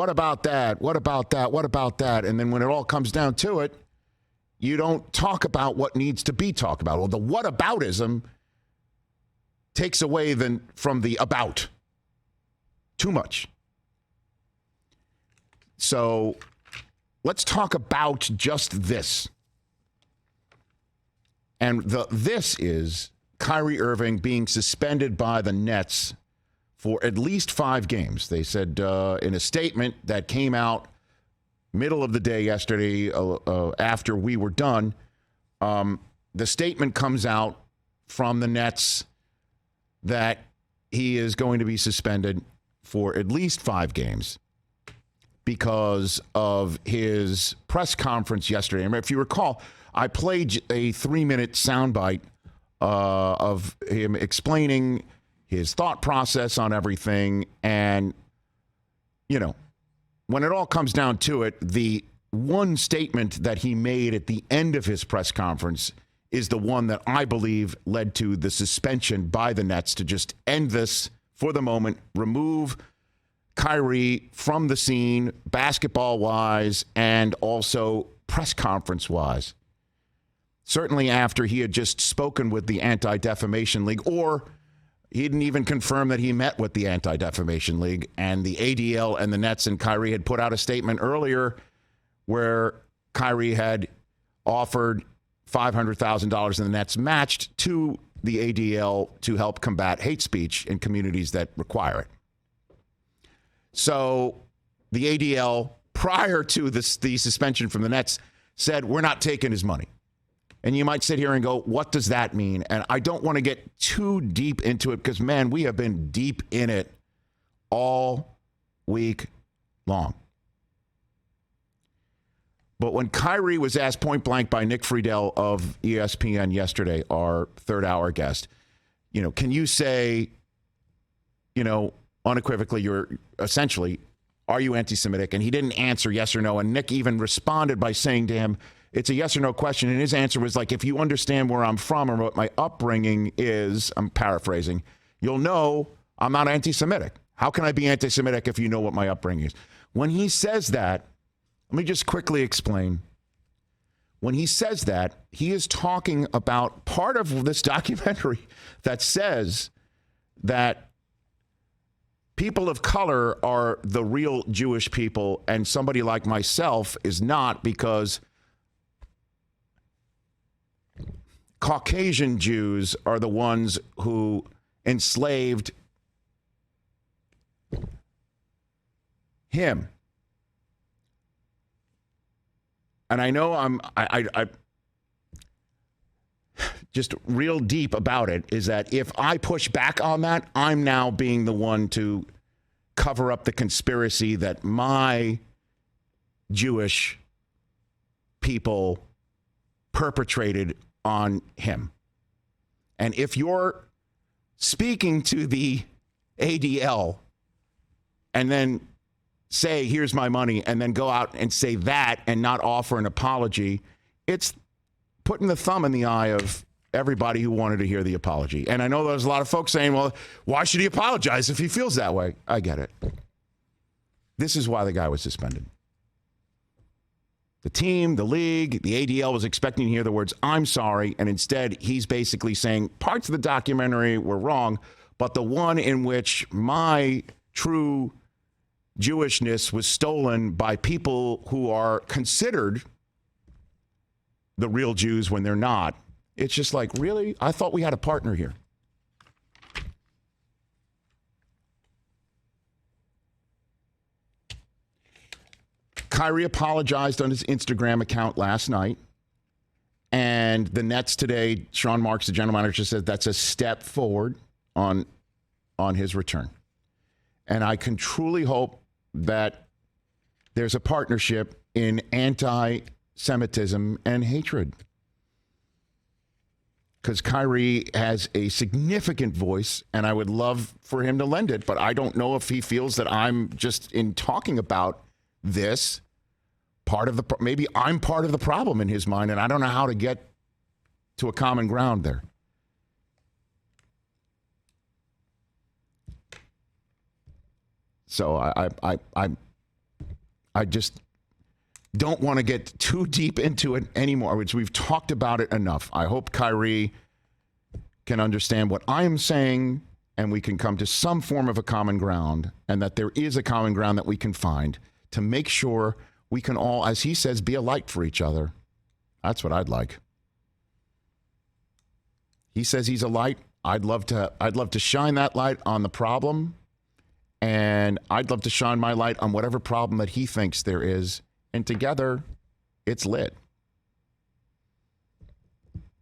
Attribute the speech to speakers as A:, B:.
A: what about that? What about that? What about that? And then when it all comes down to it, you don't talk about what needs to be talked about. Well, the whataboutism takes away from the about. Too much. So let's talk about just this. And this is Kyrie Irving being suspended by the Nets for at least 5 games. They said in a statement that came out middle of the day yesterday after we were done, the statement comes out from the Nets that he is going to be suspended for at least 5 games because of his press conference yesterday. I mean, if you recall, I played a 3-minute soundbite of him explaining his thought process on everything. And, you know, when it all comes down to it, the one statement that he made at the end of his press conference is the one that I believe led to the suspension by the Nets to just end this for the moment, remove Kyrie from the scene, basketball-wise, and also press conference-wise. Certainly after he had just spoken with the Anti-Defamation League, or he didn't even confirm that he met with the Anti-Defamation League, and the ADL and the Nets and Kyrie had put out a statement earlier where Kyrie had offered $500,000 and the Nets matched to the ADL to help combat hate speech in communities that require it. So the ADL, prior to the suspension from the Nets, said, we're not taking his money. And you might sit here and go, what does that mean? And I don't want to get too deep into it because, man, we have been deep in it all week long. But when Kyrie was asked point blank by Nick Friedel of ESPN yesterday, our third hour guest, you know, can you say, you know, unequivocally, you're essentially, are you anti-Semitic? And he didn't answer yes or no. And Nick even responded by saying to him, it's a yes or no question. And his answer was like, if you understand where I'm from or what my upbringing is, I'm paraphrasing, you'll know I'm not anti-Semitic. How can I be anti-Semitic if you know what my upbringing is? When he says that, let me just quickly explain. When he says that, he is talking about part of this documentary that says that people of color are the real Jewish people and somebody like myself is not, because Caucasian Jews are the ones who enslaved him. And I know I just real deep about it is that if I push back on that, I'm now being the one to cover up the conspiracy that my Jewish people perpetrated on him. And if you're speaking to the ADL and then say, here's my money, and then go out and say that and not offer an apology, it's putting the thumb in the eye of everybody who wanted to hear the apology. And I know there's a lot of folks saying, well, why should he apologize if he feels that way? I get it. This is why the guy was suspended. The team, the league, the ADL was expecting to hear the words, I'm sorry. And instead, he's basically saying parts of the documentary were wrong, but the one in which my true Jewishness was stolen by people who are considered the real Jews when they're not. It's just like, really? I thought we had a partner here. Kyrie apologized on his Instagram account last night. And the Nets today, Sean Marks, the general manager, said that's a step forward on his return. And I can truly hope that there's a partnership in anti-Semitism and hatred. Because Kyrie has a significant voice, and I would love for him to lend it, but I don't know if he feels that I'm just, in talking about this, maybe I'm part of the problem in his mind, and I don't know how to get to a common ground there. So I just don't want to get too deep into it anymore, which we've talked about it enough. I hope Kyrie can understand what I am saying and we can come to some form of a common ground, and that there is a common ground that we can find to make sure we can all, as he says, be a light for each other. That's what I'd like. He says he's a light. I'd love to shine that light on the problem, and I'd love to shine my light on whatever problem that he thinks there is, and together it's lit.